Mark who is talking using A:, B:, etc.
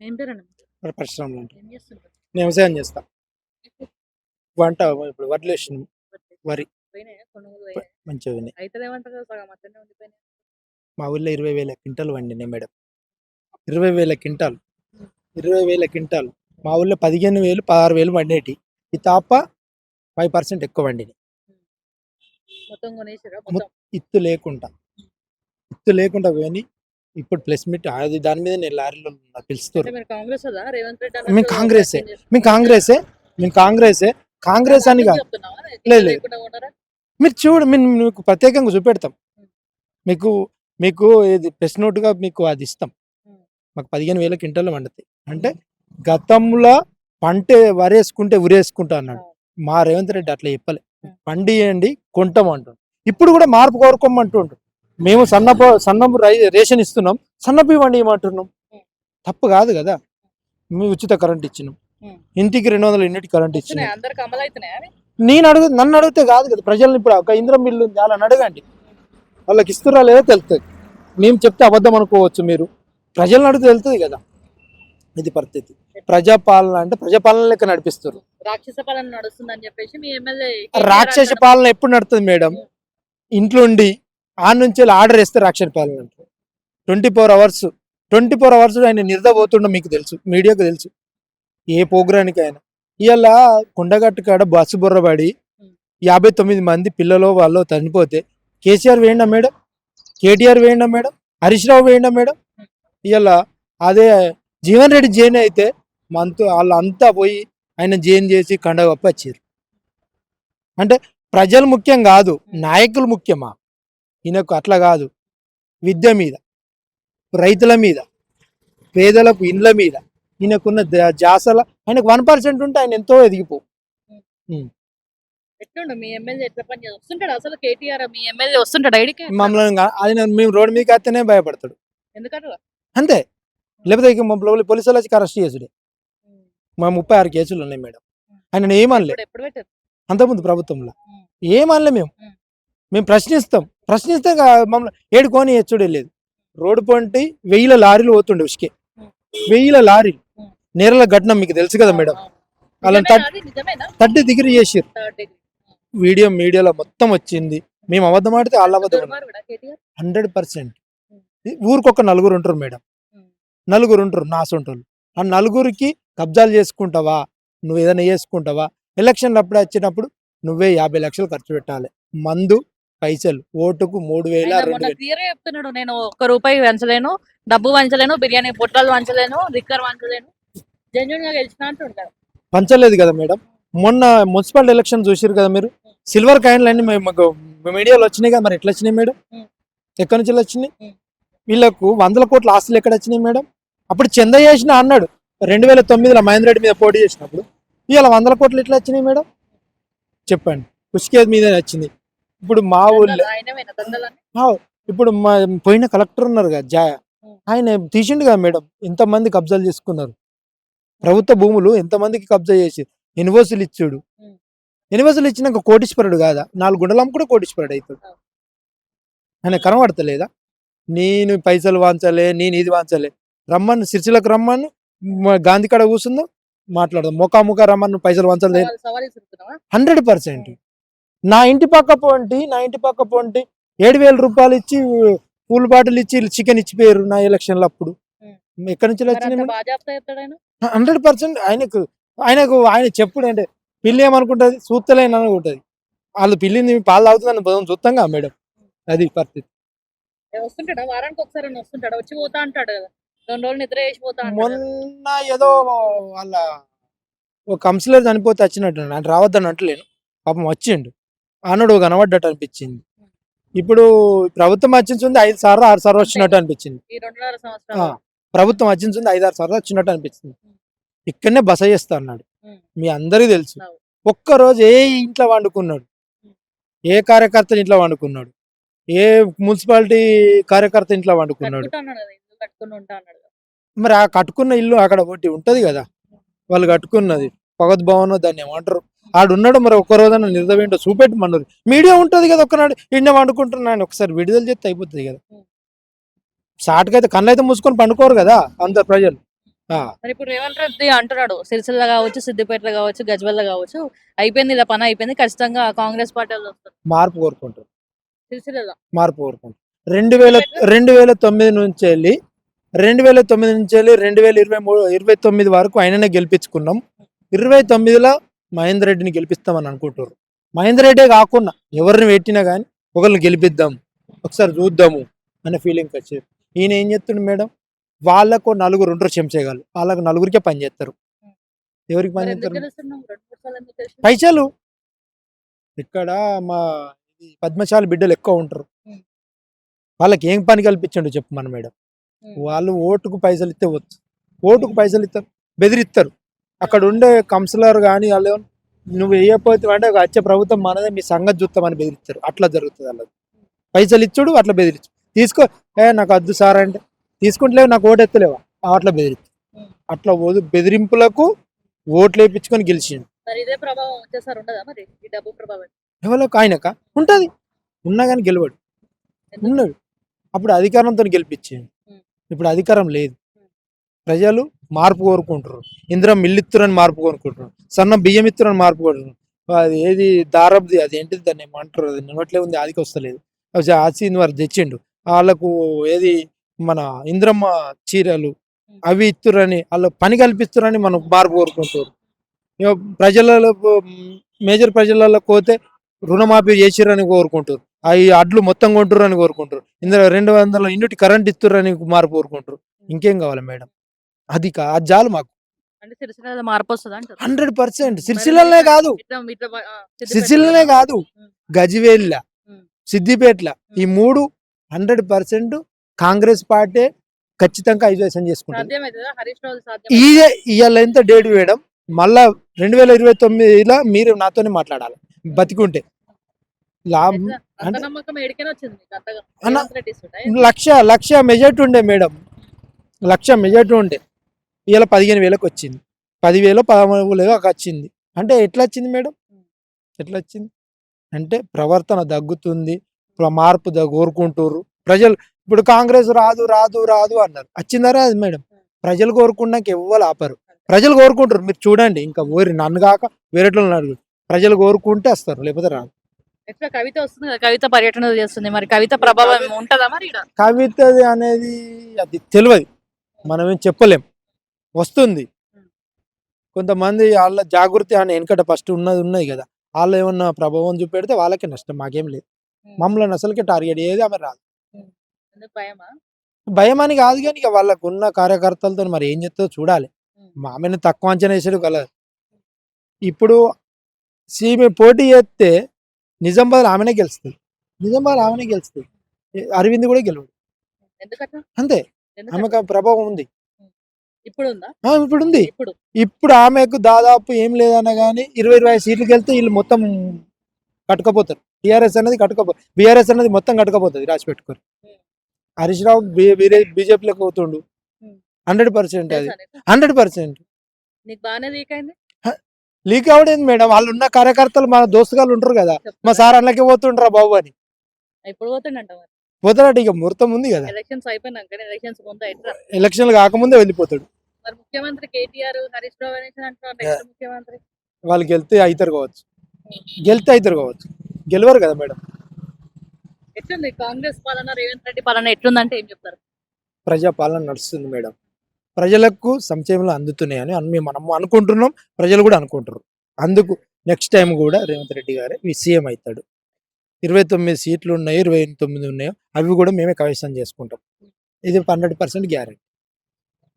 A: ఏం పేరండి మీది?
B: పరిశ్రమలు ఉంటాయి.
A: ఏం చేస్తుంటారు?
B: నేను వ్యవసాయం చేస్తా. వంట ఇప్పుడు వడ్లు వేసినాం. వరి
A: పోయినాయా? కొనుగోలు పోయినాయా?
B: మంచిగా ఉన్నాయి.
A: అయితదేమంటారు కదా, సగం అట్లనే ఉండిపోయినాయి.
B: మా ఊళ్ళో 20,000 క్వింటాలు వండినాయి మేడం. 20,000 quintal 20,000 quintal. మా ఊళ్ళో 15,000 16,000 వండేటి. ఈ తాప 5% ఎక్కువ వండినాయి.
A: మొత్తం కొనేసారా?
B: మొ-
A: మొత్తం
B: ఇత్తు లేకుండా పోయి ఇప్పుడు ప్లస్ మీట్ అది దాని మీద నేను లారీలో
A: అంటే
B: పిలుస్తారు.
A: మీరు కాంగ్రెస్ కదా, రేవంత్ రెడ్డి
B: మేము
A: అన్నట్టు
B: కాంగ్రెసే
A: వ్యాఖ్యలు చేస్తున్నారు.
B: మేము కాంగ్రెసే మేము కాంగ్రెసే కాంగ్రెస్ అని
A: అందుకు
B: కాదు.
A: చెప్తున్నావా?
B: లేదు లేదు,
A: లేకుండా ఉన్నారా?
B: మీరు చూడు, మేము మీకు ప్రత్యేకంగా చూపెడతాం. మీకు మీకు ఇది ప్రెస్ నోట్గా మీకు అది ఇస్తాం. మాకు 15,000 క్వింటాలు వండుతాయి. అంటే గతంలో పంట వరేసుకుంటే ఉరేసుకుంటా అన్నాడు. మా రేవంత్ రెడ్డి అట్లా చెప్పలే, పండియండి కొంటాం అంటుండు. ఇప్పుడు కూడా మార్పు కోరుకోమంటుండు. మేము సన్నపు రేషన్ ఇస్తున్నాం, సన్నపు ఇవ్వండి ఏమంటున్నాం. తప్పు కాదు కదా. మేము ఉచిత కరెంట్ ఇచ్చినాం, ఇంటికి 200 యూనిట్ కరెంట్ ఇచ్చినాం.
A: వస్తున్నాయా? అందరికి అమలు అవుతున్నాయా అవి?
B: నన్ను అడిగితే కాదు కదా, ప్రజల్ని ఇప్పుడు ఒక ఇంద్రం మిల్లు ఉంది వాళ్ళని అడగండి, వాళ్ళకి ఇస్తురా లేదో తెలుస్తుంది. మేము చెప్తే అబద్ధం అనుకోవచ్చు, మీరు ప్రజలను అడిగితే తెలుస్తుంది కదా. ఇది పరిస్థితి. ప్రజాపాలన అంటే ప్రజాపాలన లెక్క నడిపిస్తారు.
A: రాక్షస పాలన నడుస్తుందని చెప్పేసి మీ ఎమ్మెల్యే
B: రాక్షస పాలన ఎప్పుడు నడుస్తుంది మేడం? ఇంట్లో ఉండి ఆ నుంచి ఆర్డర్ వేస్తే రాక్షస పాలన అంటారు. 24 అవర్స్ ఆయన నిద్రపోతుండో మీకు తెలుసు, మీడియాకు తెలుసు. ఏ ప్రోగ్రానికి అయినా ఇవాళ కొండగట్టు కాడ బస్సు బుర్రబడి 59 మంది పిల్లలు వాళ్ళు చనిపోతే KCR వేయండా madam? KTR వేయండా madam? Harish Rao వేయండా madam? ఇవాళ అదే జీవన్ రెడ్డి జైన్ అయితే వాళ్ళంతా పోయి ఆయన జైన్ చేసి కండగప్ప వచ్చారు. అంటే ప్రజలు ముఖ్యం కాదు, నాయకులు ముఖ్యమా? ఈయనకు అట్లా కాదు. విద్య మీద, రైతుల మీద, పేదలకు ఇండ్ల మీద ఈయనకున్న జాసల ఆయనకు 1% ఉంటే ఆయన ఎంతో ఎదిగిపో.
A: ఎట్లుండు మీ ఎమ్మెల్యే ఎట్లా పని చేస్తాడు? వస్తుంటాడు అసలు కేటీఆర్ మీ ఎమ్మెల్యే వస్తుంటాడు ఐడికి?
B: మమ్మల్ని ఆయన మేము రోడ్డు మీదకి వస్తేనే భయపడతాడు
A: ఎందుకంటే
B: అంతే. లేకపోతే ఇక మా పోలీసు వాళ్ళు వచ్చి అరెస్ట్ చేసుడే. మా 36 కేసులు ఉన్నాయి మేడం. ఆయన ఏమనలే
A: ఎప్పుడు పెట్టారు?
B: అంతకుముందు ప్రభుత్వంలో ఏమనలే. మేము ప్రశ్నిస్తే మమ్మల్ని ఏడుకొని ఎచ్చుడే లేదు. రోడ్డు పొంటి 1000 లారీలు పోతుండే ఉసుకే, 1000 లారీలు. నేరల ఘటన మీకు తెలుసు కదా మేడం. వాళ్ళని 30 డిగ్రీ చేసారు. వీడియో మీడియాలో మొత్తం వచ్చింది. మేము అబద్ధం ఆడితే వాళ్ళ అబద్ధం. 100%. ఊరికొక 4 ఉంటారు మేడం, 4 ఉంటారు నాసొంటోళ్ళు. ఆ 4కి కబ్జాలు చేసుకుంటావా, నువ్వు ఏదైనా చేసుకుంటావా? ఎలక్షన్లు అప్పుడే వచ్చినప్పుడు నువ్వే 50 లక్షలు ఖర్చు పెట్టాలి. మందు పైసలు ఓటుకు 3,000 2,000.
A: క్లియర్ చెప్తున్నాడు, నేను ₹1 వంచలేను, డబ్బు వంచలేను, బిర్యానీ పొట్లాలు వంచలేను, లిక్కర్ వంచలేను, జెన్యున్ గా గెలిచిన అంటుంటారు.
B: పంచలేదు కదా మేడం. మొన్న మున్సిపల్ ఎలక్షన్ చూసారు కదా మీరు. సిల్వర్ కాయిన్లు అన్ని మీడియాలో వచ్చినాయి కదా. మరి ఎట్లా వచ్చినాయి మేడం? ఎక్కడి నుంచి వచ్చినాయి? వీళ్ళకు 100 కోట్ల ఆస్తులు ఎక్కడ వచ్చినాయి మేడం? అప్పుడు చంద చేసిన అన్నాడు 2009లో మహేందర్ రెడ్డి మీద పోటీ చేసినప్పుడు. ఇవాళ 100 కోట్లు ఎట్లా వచ్చినాయి మేడం? చెప్పండి. ఉష్కేద్ మీద వచ్చింది. ఇప్పుడు మా ఊళ్ళో ఇప్పుడు మా పోయిన కలెక్టర్ ఉన్నారు కదా జాయ, ఆయన తీసిండు కదా మేడం. ఎంతమంది కబ్జాలు చేసుకున్నారు ప్రభుత్వ భూములు, ఎంతమందికి కబ్జా చేసి యూనివర్సిటీలు ఇచ్చాడు. యూనివర్సిటీలు ఇచ్చినాక కోటీశ్వరుడు కాదా? 4 గుండెలం కూడా కోటీశ్వరుడు అవుతాడు. ఆయన కనబడతలేదా? నేను పైసలు వాంచలే, నేను ఇది వాంచలే. రమ్మని సిరిసిలకు రమ్మని గాంధీ కాడ కూర్చుందాం మాట్లాడదాం. ముఖాముఖ రమ్మని పైసలు వాంచలే 100%. నా ఇంటి పక్క పోంటి 7,000 రూపాయలు ఇచ్చి పూల్ బాటిల్ ఇచ్చి చికెన్ ఇచ్చిపోయారు నా ఎలక్షన్లు అప్పుడు. ఎక్కడి నుంచి వచ్చినాయి? 100%. ఆయన చెప్పుడు అంటే పిల్లి ఏమనుకుంటుంది, చూస్తలేని అనుకుంటుంది. వాళ్ళు పిల్లిని పాలు తాగుతుందని బోధం చూస్తాం కదా మేడం. అది పరిస్థితి.
A: వస్తుంటాడా? వారానికి ఒకసారి వస్తుంటాడా? వచ్చి పోతా అంటాడు కదా, 2 రోజులు నిద్ర చేసిపోతా.
B: మొన్న ఏదో వాళ్ళ ఒక కౌన్సిలర్ చనిపోతే వచ్చినట్టు, ఆయన రావద్దని అంటలేను, పాపం వచ్చిండు. అన్నాడు కనబడ్డట్టు అనిపించింది. ఇప్పుడు ప్రభుత్వం వచ్చింది 5 సార్లు 6 సార్లు వచ్చినట్టు అనిపించింది. ప్రభుత్వం వచ్చింది 5 6 సార్లు వచ్చినట్టు అనిపించింది. ఇక్కడనే బస చేస్తా అన్నాడు. మీ అందరికీ తెలుసు. ఒక్కరోజు ఏ ఇంట్లో వండుకున్నాడు, ఏ కార్యకర్త ఇంట్లో వండుకున్నాడు, ఏ మున్సిపాలిటీ కార్యకర్త ఇంట్లో వండుకున్నాడు? మరి ఆ కట్టుకున్న ఇల్లు అక్కడ ఒకటి ఉంటది కదా, వాళ్ళు కట్టుకున్నది పగత్ భవన్, దాన్ని ఏమంటారు, ఆడున్నాడు. మరి ఒక్క రోజున నిర్దవేంటో చూపెట్టమన్నారు. మీడియా ఉంటది కదా, ఒక్కనాడు ఇండియా వండుకుంటున్నాను ఒకసారి విడుదల చేస్తే అయిపోతుంది కదా. షార్ట్కి అయితే కళ్ళు అయితే మూసుకొని పండుకోరు కదా అందరు ప్రజలు. ఆ,
A: మరి ఇప్పుడు రేవంత్ రెడ్డి అంటున్నాడు సిరిసిల్ల కావచ్చు, సిద్దిపేటలో కావచ్చు, గజ్వెల్లో కావచ్చు, అయిపోయింది ఇలా పని అయిపోయింది, ఖచ్చితంగా కాంగ్రెస్ పార్టీ వాళ్ళు వస్తారు
B: మార్పు కోరుకుంటారు.
A: సిరిసిల్లలో.
B: మార్పు కోరుకుంటారు. 2009 నుంచి వెళ్ళి 2029 వరకు ఆయననే గెలిపించుకున్నాం. 29లో మహేందర్ రెడ్డిని గెలిపిస్తామని అనుకుంటారు. మహేందర్ రెడ్డే కాకుండా ఎవరిని పెట్టినా కానీ ఒకరిని గెలిపిద్దాం, ఒకసారి చూద్దాము అనే ఫీలింగ్ వచ్చేది. ఈయన ఏం చేస్తుండు మేడం, వాళ్ళకు నలుగురు ఉంటారు చెంచేగాళ్ళు, వాళ్ళకు నలుగురికే పని చేస్తారు. ఎవరికి
A: మరి
B: పని
A: ఎందుకు
B: చేస్తారు?
A: గెలుస్తున్నాం 2-3 సార్లు ఎందుకు గెలిచినాం?
B: పైసలు. ఇక్కడ మా పద్మశాలి బిడ్డలు ఎక్కువ ఉంటారు.
A: ఉం.
B: వాళ్ళకి ఏం పని కల్పించండు చెప్పు మన మేడం.
A: ఉం.
B: వాళ్ళు ఓటుకు పైసలు ఇస్తే వచ్చు, ఓటుకు పైసలు ఇస్తారు, బెదిరిస్తారు. అక్కడ ఉండే కౌన్సిలర్ కానీ వాళ్ళు నువ్వు వేయకపోతే అంటే వచ్చే ప్రభుత్వం మనదే, మీ సంగతి చూస్తామని బెదిరిస్తారు. అట్లా జరుగుతుంది వాళ్ళది. పైసలు ఇచ్చుడు, అట్లా బెదిరించు. తీసుకో, నాకు వద్దు సార్ అంటే తీసుకుంటలేవు, నాకు ఓటు ఎత్తలేవా, అట్లా బెదిరిచ్చు.
A: ఉం.
B: అట్లా బెదిరింపులకు ఓట్లు వేయించుకొని గెలిచిండు.
A: మరి ఇదే ప్రభావం వచ్చేసారి ఉండదా మరి ఈ డబ్బు ప్రభావం?
B: ఎవరికి ఆయనక ఉంటుంది, ఉన్నా కానీ గెలవడు.
A: ఎందుకు?
B: ఉన్నాడు అప్పుడు అధికారంతో గెలిపించింది,
A: ఉం.
B: ఇప్పుడు అధికారం లేదు.
A: ఉం.
B: ప్రజలు మార్పు కోరుకుంటారు. ఇందిరా మిల్లిత్తురని మార్పు కోరుకుంటారు, సన్న బియ్యం ఇత్తురని మార్పు కోరుకుంటారు. అది ఏది దారబ్ది, అది ఏంటిది దాన్ని ఏమంటారు, అది నోట్లే ఉంది, ఆదికి వస్తలేదు. ఆసీన్ వారు తెచ్చిండు వాళ్ళకు, ఏది మన ఇంద్రమ్మ చీరలు అవి ఇత్తురని, వాళ్ళ పని కల్పిస్తురని మనం మార్పు కోరుకుంటారు. ఇక ప్రజలలో మేజర్ ప్రజలలో పోతే రుణమాఫీ చేసిరని కోరుకుంటారు, అవి అడ్లు మొత్తం కొంటురని కోరుకుంటారు, ఇందులో 200 యూనిట్ కరెంట్ ఇస్తురని మార్పు కోరుకుంటారు. ఇంకేం కావాలి మేడం? అది అది చాలు మాకు.
A: అంటే సిరిసిల్లలో మార్పు వస్తుంది అంటారు.
B: 100% సిరిసిల్లనే కాదు, సిరిసిల్లనే కాదు, గజ్వేల్, సిద్దిపేటల ఈ 3 100% కాంగ్రెస్ పార్టీ ఖచ్చితంగా ఐజోలేషన్ చేసుకుంటుంది.
A: సాధ్యమవుతుందా హరీష్ రావు సాధ్యం?
B: ఇదే ఇవాళ ఎంత డేట్ వేయడం, మళ్ళా 2029లో మీరు నాతోనే మాట్లాడాలి బతికుంటే. లాభం
A: అంత
B: అంటే
A: నమ్మకం ఎడికైనా వచ్చింది మీకు అంతగా?
B: అన్న,
A: రేవంత్ రెడ్డి ఇస్తుండా?
B: లక్ష మెజార్టీ ఉండే మేడం, లక్ష మెజార్టీ ఉండే. ఇవాళ 15,000కి వచ్చింది, 10,000 13,000 వచ్చింది. అంటే ఎట్లా వచ్చింది మేడం? ఎట్లా వచ్చింది అంటే ప్రవర్తన తగ్గుతుంది, మార్పు కోరుకుంటారు ప్రజలు. ఇప్పుడు కాంగ్రెస్ రాదు రాదు రాదు అన్నారు, వచ్చిందా రాదు మేడం? ప్రజలు కోరుకున్నాక ఎవ్వరు ఆపరు, ప్రజలు కోరుకుంటారు. మీరు చూడండి, ఇంకా ఊరి నన్ను కాక వేరేట్లో అడుగు, ప్రజలు కోరుకుంటే వస్తారు, లేకపోతే రాదు.
A: ఎట్లా కవిత వస్తుంది కదా, కవిత పర్యటన చేస్తుంది, మరి కవిత ప్రభావం ఉంటుందా మరి ఈడ?
B: కవితది అనేది అది తెలియదు, మనం ఏం చెప్పలేం. వస్తుంది కొంతమంది వాళ్ళ జాగృతి అని వెనకట ఫస్ట్ ఉన్నది కదా, వాళ్ళు ఏమన్నా ప్రభావం చూపెడితే వాళ్ళకే నష్టం, మాకేం లేదు. మమ్మల్ని అసలుకే టార్గెట్ ఏది ఆమె రాదు.
A: ఎందుకు భయమా?
B: భయం అని కాదు, కానీ ఇక వాళ్ళకు ఉన్న కార్యకర్తలతో మరి ఏం చెప్తుందో చూడాలి. ఆమెను తక్కువ అంచనా వేసాడు కలదు. ఇప్పుడు సీమె పోటీ చేస్తే నిజామాబాద్ ఆమెనే గెలుస్తుంది, అరవింద్ కూడా గెలవడు.
A: ఎందుకట్లా?
B: అంతే,
A: ఎందుకట్లా?
B: ఆమెకు ఆ ప్రభావం ఉంది.
A: ఇప్పుడు ఉందా?
B: ఇప్పుడు ఉంది.
A: ఇప్పుడు
B: ఇప్పుడు ఆమెకు దాదాపు ఏం లేదన్నా కానీ 20-25 సీట్లకు వెళ్తే వీళ్ళు మొత్తం కట్టుకపోతారు. టీఆర్ఎస్ అనేది బీఆర్ఎస్ అనేది మొత్తం కట్టుకపోతుంది, రాసి పెట్టుకోరు. హరీష్ రావు బీజేపీలోకి పోతుండు 100%. అది
A: తెలుసా నీకు?
B: 100%.
A: నీకు బాగానే లీక్ అయింది.
B: లీక్ అవడేంది మేడం, వాళ్ళు ఉన్న కార్యకర్తలు మన దోస్తుగాళ్ళు ఉంటారు కదా, మా సార్ అన్నకే పోతుండ్రా బాబు అని.
A: ఇప్పుడు పోతుండంట మరి
B: పోతాడట, ఇక ముహూర్తం ఉంది కదా,
A: ఎలక్షన్స్ అయిపోయినాక, ఎలక్షన్స్ ముందు ఎట్లా?
B: ఎలక్షన్లు కాకముందే వెళ్ళిపోతాడు.
A: మరి ముఖ్యమంత్రి కేటీఆర్ హరీష్ రావు అనేసి అంటున్నారు నెక్స్ట్ ముఖ్యమంత్రి.
B: వాళ్ళు గెలితే అవుతారు కావచ్చు, గెలవరు కదా మేడం.
A: ఎట్లుంది కాంగ్రెస్ పాలన, రేవంత్ రెడ్డి పాలన ఎట్లుందంటే ఏం చెప్తారు?
B: ప్రజాపాలన నడుస్తుంది మేడం, ప్రజలకు సంక్షేమాలు అందుతున్నాయని మనం అనుకుంటున్నాం, ప్రజలు కూడా అనుకుంటారు. అందుకు నెక్స్ట్ టైం కూడా రేవంత్ రెడ్డి గారే సీఎం అవుతాడు. 29 సీట్లు ఉన్నాయి, 29 ఉన్నాయో అవి కూడా మేమే కైవసం చేసుకుంటాం, ఇది 100% గ్యారెంటీ.